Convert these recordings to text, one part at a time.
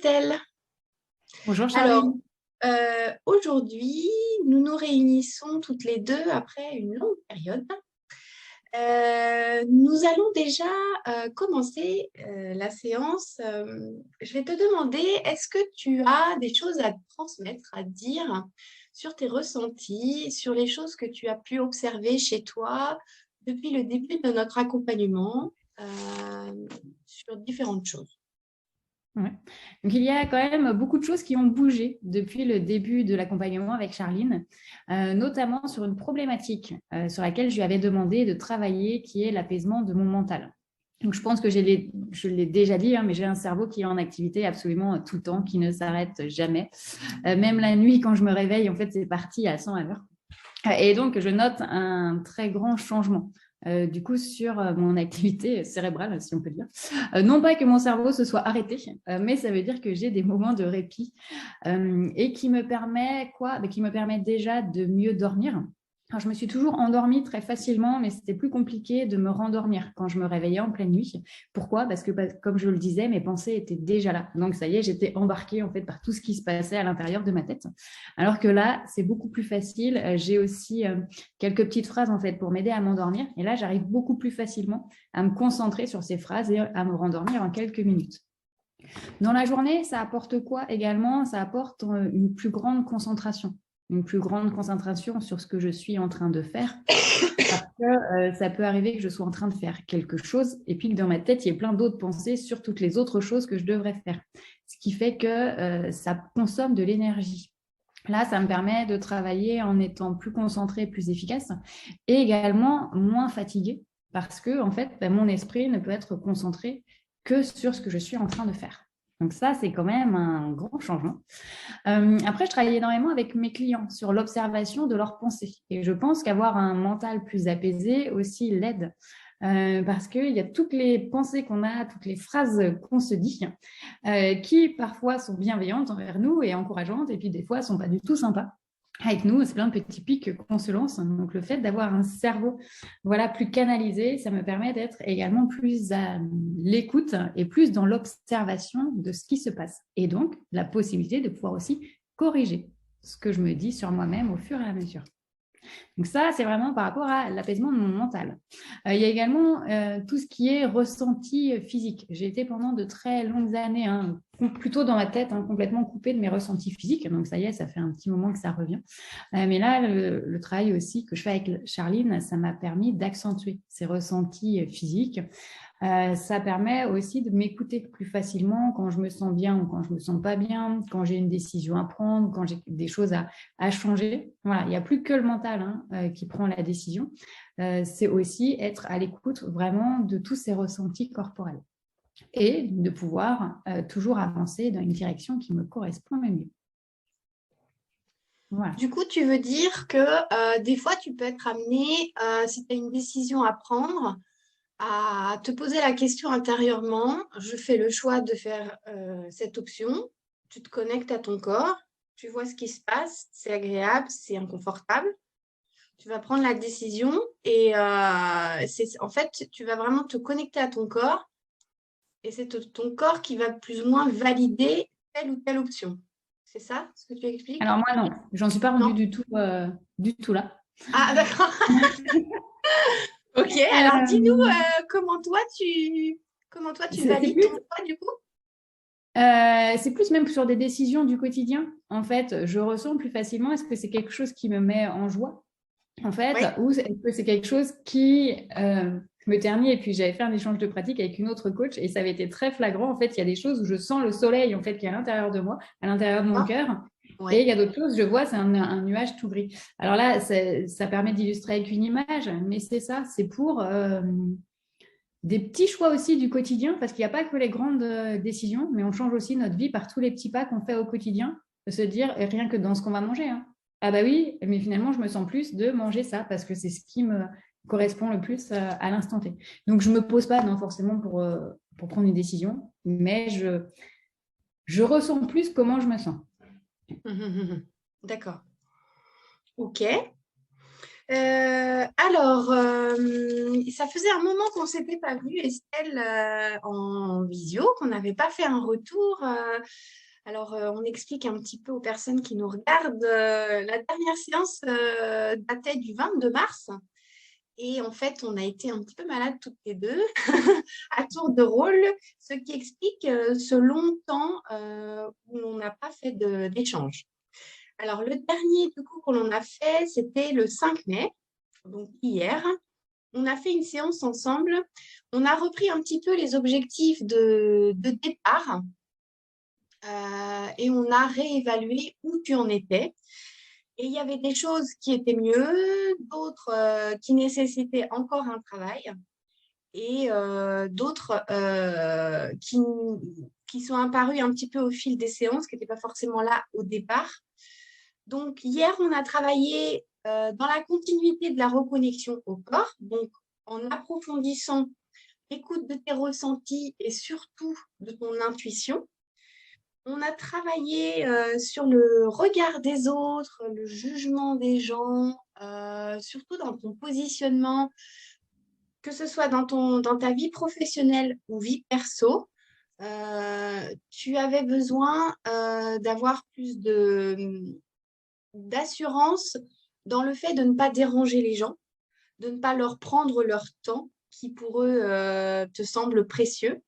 Estelle. Bonjour Alors, Charline. aujourd'hui, nous nous réunissons toutes les deux après une longue période. Nous allons déjà commencer la séance. Je vais te demander, est-ce que tu as des choses à transmettre, à dire sur tes ressentis, sur les choses que tu as pu observer chez toi depuis le début de notre accompagnement, sur différentes choses? Ouais. Donc, il y a quand même beaucoup de choses qui ont bougé depuis le début de l'accompagnement avec Charline, notamment sur une problématique sur laquelle je lui avais demandé de travailler, qui est l'apaisement de mon mental. Donc, je pense que je l'ai déjà dit, hein, mais j'ai un cerveau qui est en activité absolument tout le temps, qui ne s'arrête jamais. Même la nuit, quand je me réveille, en fait, c'est parti à 100 à l'heure. Et donc, je note un très grand changement. Du coup, sur mon activité cérébrale, si on peut dire. Non pas que mon cerveau se soit arrêté, mais ça veut dire que j'ai des moments de répit et qui me permet quoi? Qui me permet déjà de mieux dormir. Alors, je me suis toujours endormie très facilement, mais c'était plus compliqué de me rendormir quand je me réveillais en pleine nuit. Pourquoi? Parce que, comme je le disais, mes pensées étaient déjà là. Donc, ça y est, j'étais embarquée en fait par tout ce qui se passait à l'intérieur de ma tête. Alors que là, c'est beaucoup plus facile. J'ai aussi quelques petites phrases en fait pour m'aider à m'endormir. Et là, j'arrive beaucoup plus facilement à me concentrer sur ces phrases et à me rendormir en quelques minutes. Dans la journée, ça apporte quoi également? Ça apporte une plus grande concentration. Une plus grande concentration sur ce que je suis en train de faire. Parce que ça peut arriver que je sois en train de faire quelque chose et puis que dans ma tête, il y ait plein d'autres pensées sur toutes les autres choses que je devrais faire. Ce qui fait que ça consomme de l'énergie. Là, ça me permet de travailler en étant plus concentrée, plus efficace et également moins fatiguée parce que, en fait, mon esprit ne peut être concentré que sur ce que je suis en train de faire. Donc ça, c'est quand même un grand changement. Après, je travaille énormément avec mes clients sur l'observation de leurs pensées. Et je pense qu'avoir un mental plus apaisé aussi l'aide. Parce qu'il y a toutes les pensées qu'on a, toutes les phrases qu'on se dit, qui parfois sont bienveillantes envers nous et encourageantes, et puis des fois ne sont pas du tout sympas. Avec nous, c'est plein de petits pics qu'on se lance. Donc, le fait d'avoir un cerveau plus canalisé, ça me permet d'être également plus à l'écoute et plus dans l'observation de ce qui se passe. Et donc, la possibilité de pouvoir aussi corriger ce que je me dis sur moi-même au fur et à mesure. Donc ça, c'est vraiment par rapport à l'apaisement de mon mental. Il y a également tout ce qui est ressenti physique. J'ai été pendant de très longues années, plutôt dans ma tête, complètement coupée de mes ressentis physiques. Donc ça y est, ça fait un petit moment que ça revient. Mais là, le travail aussi que je fais avec Charline, ça m'a permis d'accentuer ces ressentis physiques. Ça permet aussi de m'écouter plus facilement quand je me sens bien ou quand je me sens pas bien, quand j'ai une décision à prendre, quand j'ai des choses à changer. Voilà, il n'y a plus que le mental qui prend la décision. C'est aussi être à l'écoute vraiment de tous ces ressentis corporels et de pouvoir toujours avancer dans une direction qui me correspond le mieux. Voilà. Du coup, tu veux dire que des fois, tu peux être amené, si tu as une décision à prendre, à te poser la question intérieurement, je fais le choix de faire cette option, tu te connectes à ton corps, tu vois ce qui se passe, c'est agréable, c'est inconfortable, tu vas prendre la décision et en fait, tu vas vraiment te connecter à ton corps et c'est ton corps qui va plus ou moins valider telle ou telle option. C'est ça ce que tu Alors expliques? moi, non, j'en suis pas rendue Non? du tout là. Ah, d'accord. Ok, alors dis-nous comment toi tu C'est valides plus ton choix du coup? C'est plus même sur des décisions du quotidien. En fait, je ressens plus facilement, est-ce que c'est quelque chose qui me met en joie, en fait, Oui. ou est-ce que c'est quelque chose qui me ternit. Et puis, j'avais fait un échange de pratique avec une autre coach et ça avait été très flagrant. En fait, il y a des choses où je sens le soleil, en fait, qui est à l'intérieur de moi, à l'intérieur de mon Ah, cœur. Et il oui. y a d'autres choses, je vois, c'est un nuage tout gris. Alors là, ça permet d'illustrer avec une image, mais c'est ça, c'est pour des petits choix aussi du quotidien, parce qu'il n'y a pas que les grandes décisions, mais on change aussi notre vie par tous les petits pas qu'on fait au quotidien, de se dire, rien que dans ce qu'on va manger. Ah bah oui, mais finalement, je me sens plus de manger ça, parce que c'est ce qui me correspond le plus à l'instant T. Donc, je ne me pose pas non, forcément pour prendre une décision, mais je ressens plus comment je me sens. D'accord. Ok. Ça faisait un moment qu'on ne s'était pas vu, Estelle, en visio, qu'on n'avait pas fait un retour. On explique un petit peu aux personnes qui nous regardent. La dernière séance datait du 22 mars. Et en fait, on a été un petit peu malades toutes les deux, à tour de rôle, ce qui explique ce long temps où on n'a pas fait d'échange. Alors, le dernier du coup qu'on a fait, c'était le 5 mai, donc hier. On a fait une séance ensemble. On a repris un petit peu les objectifs de départ et on a réévalué où tu en étais. Et il y avait des choses qui étaient mieux, d'autres qui nécessitaient encore un travail et d'autres qui sont apparues un petit peu au fil des séances, qui n'étaient pas forcément là au départ. Donc, hier, on a travaillé dans la continuité de la reconnexion au corps, donc en approfondissant l'écoute de tes ressentis et surtout de ton intuition. On a travaillé sur le regard des autres, le jugement des gens, surtout dans ton positionnement, que ce soit dans ta vie professionnelle ou vie perso. Tu avais besoin d'avoir plus d'assurance dans le fait de ne pas déranger les gens, de ne pas leur prendre leur temps qui pour eux te semble précieux.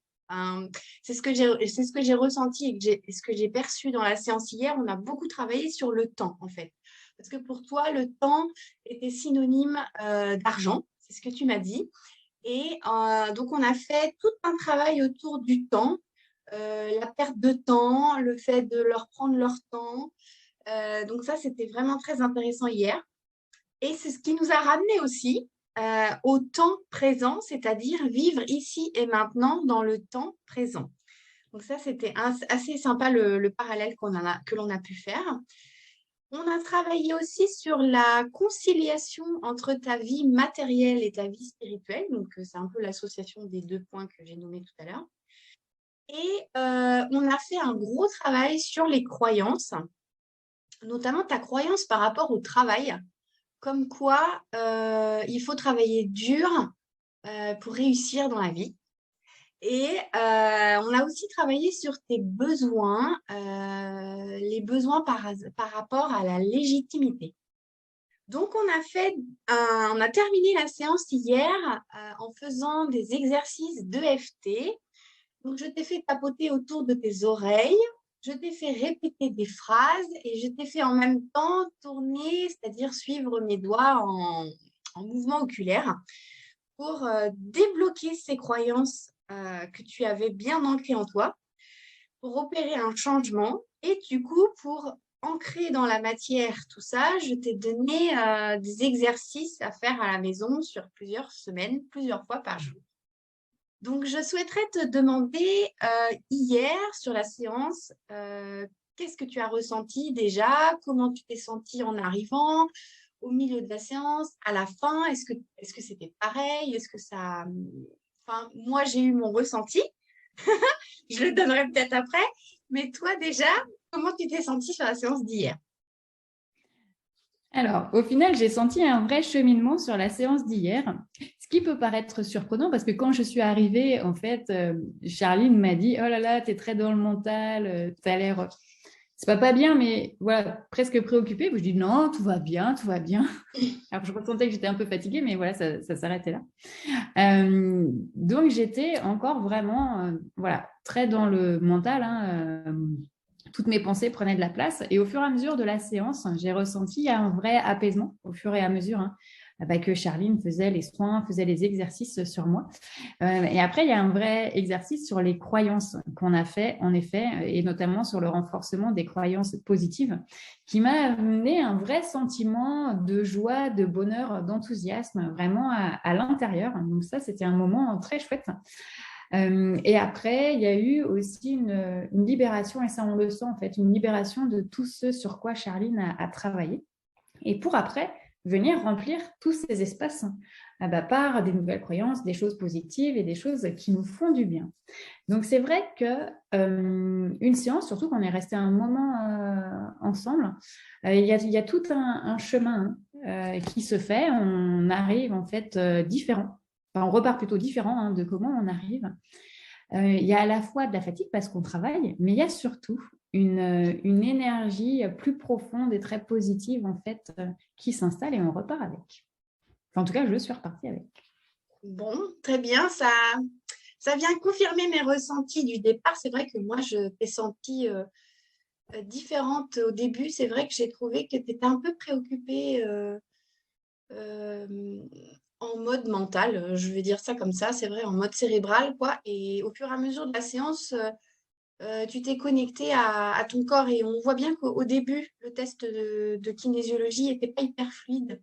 C'est ce que j'ai ressenti et ce que j'ai perçu dans la séance hier. On a beaucoup travaillé sur le temps, en fait. Parce que pour toi, le temps était synonyme d'argent. C'est ce que tu m'as dit. Et donc, on a fait tout un travail autour du temps, la perte de temps, le fait de leur prendre leur temps. Donc, ça, c'était vraiment très intéressant hier. Et c'est ce qui nous a ramené aussi au temps présent, c'est-à-dire vivre ici et maintenant dans le temps présent. Donc ça, c'était assez sympa le parallèle que l'on a pu faire. On a travaillé aussi sur la conciliation entre ta vie matérielle et ta vie spirituelle. Donc, c'est un peu l'association des deux points que j'ai nommés tout à l'heure. Et on a fait un gros travail sur les croyances, notamment ta croyance par rapport au travail. Comme quoi, il faut travailler dur pour réussir dans la vie. Et on a aussi travaillé sur tes besoins, les besoins par rapport à la légitimité. Donc, on a terminé la séance hier en faisant des exercices d'EFT. Donc, je t'ai fait tapoter autour de tes oreilles. Je t'ai fait répéter des phrases et je t'ai fait en même temps tourner, c'est-à-dire suivre mes doigts en mouvement oculaire pour débloquer ces croyances que tu avais bien ancrées en toi, pour opérer un changement. Et du coup, pour ancrer dans la matière tout ça, je t'ai donné des exercices à faire à la maison sur plusieurs semaines, plusieurs fois par jour. Donc, je souhaiterais te demander hier sur la séance, qu'est-ce que tu as ressenti déjà? Comment tu t'es senti en arrivant, au milieu de la séance, à la fin? Est-ce que c'était pareil? Est-ce que ça... Enfin, moi, j'ai eu mon ressenti. Je le donnerai peut-être après. Mais toi, déjà, comment tu t'es senti sur la séance d'hier? Alors, au final, j'ai senti un vrai cheminement sur la séance d'hier, ce qui peut paraître surprenant parce que quand je suis arrivée, en fait, Charline m'a dit « Oh là là, tu es très dans le mental, tu as l'air, c'est pas bien, mais voilà, presque préoccupée. » Je dis « Non, tout va bien, tout va bien. » Alors, je ressentais que j'étais un peu fatiguée, mais voilà, ça s'arrêtait là. Donc, j'étais encore vraiment, voilà, très dans le mental, hein, toutes mes pensées prenaient de la place. Et au fur et à mesure de la séance, j'ai ressenti un vrai apaisement au fur et à mesure que Charline faisait les soins, faisait les exercices sur moi. Et après, il y a un vrai exercice sur les croyances qu'on a fait, en effet, et notamment sur le renforcement des croyances positives, qui m'a amené un vrai sentiment de joie, de bonheur, d'enthousiasme, vraiment à l'intérieur. Donc ça, c'était un moment très chouette. Et après, il y a eu aussi une libération, et ça on le sent en fait, une libération de tout ce sur quoi Charline a travaillé. Et pour après, venir remplir tous ces espaces par des nouvelles croyances, des choses positives et des choses qui nous font du bien. Donc, c'est vrai que une séance, surtout qu'on est resté un moment ensemble, il y a tout un chemin qui se fait. On arrive en fait différent. Enfin, on repart plutôt différent de comment on arrive. Il y a à la fois de la fatigue parce qu'on travaille, mais il y a surtout une énergie plus profonde et très positive en fait qui s'installe et on repart avec. Enfin, en tout cas, je suis repartie avec. Bon, très bien, ça vient confirmer mes ressentis du départ. C'est vrai que moi, je t'ai sentie différente au début. C'est vrai que j'ai trouvé que tu étais un peu préoccupée euh, en mode mental, je vais dire ça comme ça, c'est vrai, en mode cérébral, quoi. Et au fur et à mesure de la séance, tu t'es connecté à ton corps et on voit bien qu'au début, le test de kinésiologie n'était pas hyper fluide.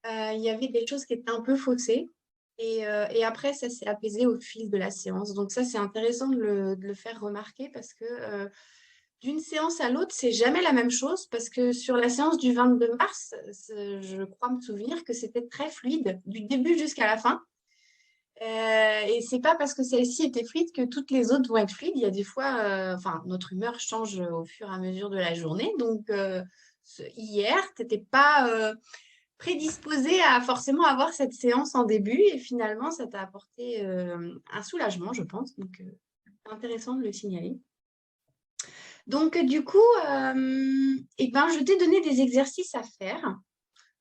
Il y avait des choses qui étaient un peu faussées. Et après, ça s'est apaisé au fil de la séance. Donc ça, c'est intéressant de le faire remarquer parce que d'une séance à l'autre, c'est jamais la même chose parce que sur la séance du 22 mars, je crois me souvenir que c'était très fluide du début jusqu'à la fin. Et c'est pas parce que celle-ci était fluide que toutes les autres vont être fluides. Il y a des fois, enfin, notre humeur change au fur et à mesure de la journée. Donc, hier, tu n'étais pas prédisposé à forcément avoir cette séance en début et finalement, ça t'a apporté un soulagement, je pense. Donc, c'est intéressant de le signaler. Donc, du coup, eh ben, je t'ai donné des exercices à faire.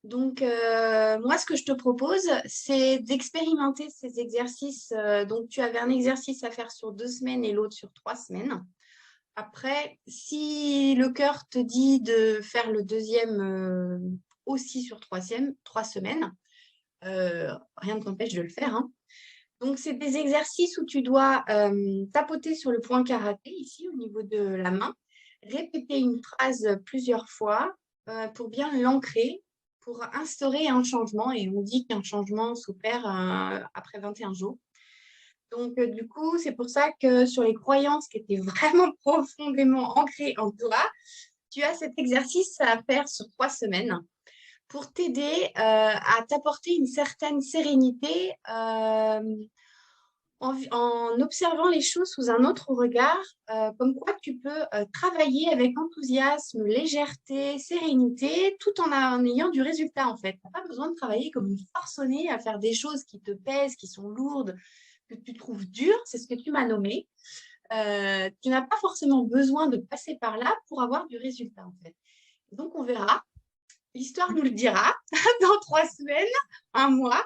Donc, moi, ce que je te propose, c'est d'expérimenter ces exercices. Donc, tu avais un exercice à faire sur 2 semaines et l'autre sur 3 semaines. Après, si le cœur te dit de faire le deuxième aussi sur 3 semaines, rien ne t'empêche de le faire, hein. Donc, c'est des exercices où tu dois tapoter sur le point karaté, ici, au niveau de la main, répéter une phrase plusieurs fois pour bien l'ancrer, pour instaurer un changement. Et on dit qu'un changement s'opère après 21 jours. Donc, du coup, c'est pour ça que sur les croyances qui étaient vraiment profondément ancrées en toi, tu as cet exercice à faire sur 3 semaines pour t'aider à t'apporter une certaine sérénité en observant les choses sous un autre regard, comme quoi tu peux travailler avec enthousiasme, légèreté, sérénité, tout en ayant du résultat en fait. Tu n'as pas besoin de travailler comme une forcenée à faire des choses qui te pèsent, qui sont lourdes, que tu trouves dures, c'est ce que tu m'as nommé. Tu n'as pas forcément besoin de passer par là pour avoir du résultat en fait. Donc on verra, l'histoire nous le dira, dans 3 semaines, un mois,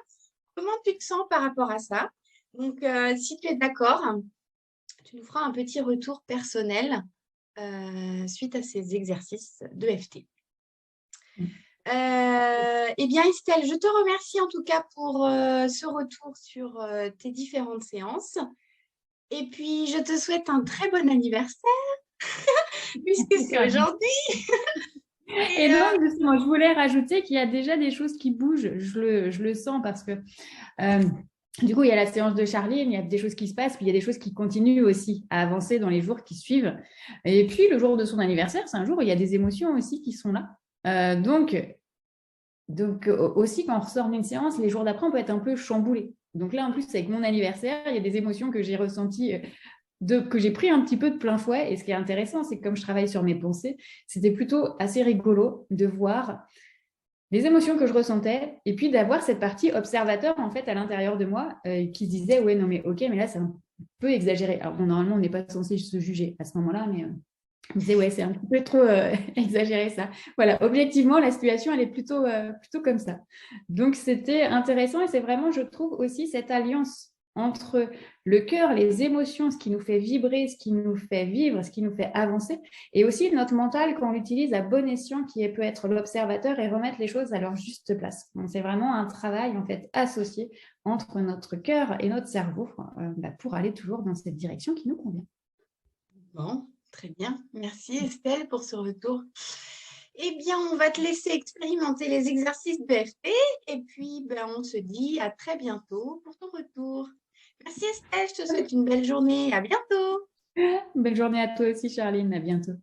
comment tu te sens par rapport à ça. Donc, si tu es d'accord, tu nous feras un petit retour personnel suite à ces exercices de FT. Eh bien, Estelle, je te remercie en tout cas pour ce retour sur tes différentes séances. Et puis, je te souhaite un très bon anniversaire, puisque c'est aujourd'hui. Et donc, justement, je voulais rajouter qu'il y a déjà des choses qui bougent. Je le sens parce que du coup, il y a la séance de Charline, il y a des choses qui se passent, puis il y a des choses qui continuent aussi à avancer dans les jours qui suivent. Et puis, le jour de son anniversaire, c'est un jour où il y a des émotions aussi qui sont là. Donc, aussi, quand on ressort d'une séance, les jours d'après, on peut être un peu chamboulé. Donc là, en plus, avec mon anniversaire, il y a des émotions que j'ai ressenties, que j'ai pris un petit peu de plein fouet. Et ce qui est intéressant, c'est que comme je travaille sur mes pensées, c'était plutôt assez rigolo de voir les émotions que je ressentais et puis d'avoir cette partie observateur en fait à l'intérieur de moi qui se disait ouais non mais ok mais là c'est un peu exagéré. Alors bon, normalement on n'est pas censé se juger à ce moment-là mais je me disais ouais c'est un petit peu trop exagéré ça. Voilà, objectivement la situation elle est plutôt comme ça. Donc c'était intéressant et c'est vraiment je trouve aussi cette alliance entre le cœur, les émotions, ce qui nous fait vibrer, ce qui nous fait vivre, ce qui nous fait avancer, et aussi notre mental quand on l'utilise à bon escient, qui peut être l'observateur et remettre les choses à leur juste place. Donc c'est vraiment un travail en fait associé entre notre cœur et notre cerveau pour aller toujours dans cette direction qui nous convient. Bon, très bien. Merci Estelle pour ce retour. Eh bien, on va te laisser expérimenter les exercices BFP et puis on se dit à très bientôt pour ton retour. Merci Estelle, je te souhaite une belle journée. À bientôt. Belle journée à toi aussi, Charline. À bientôt.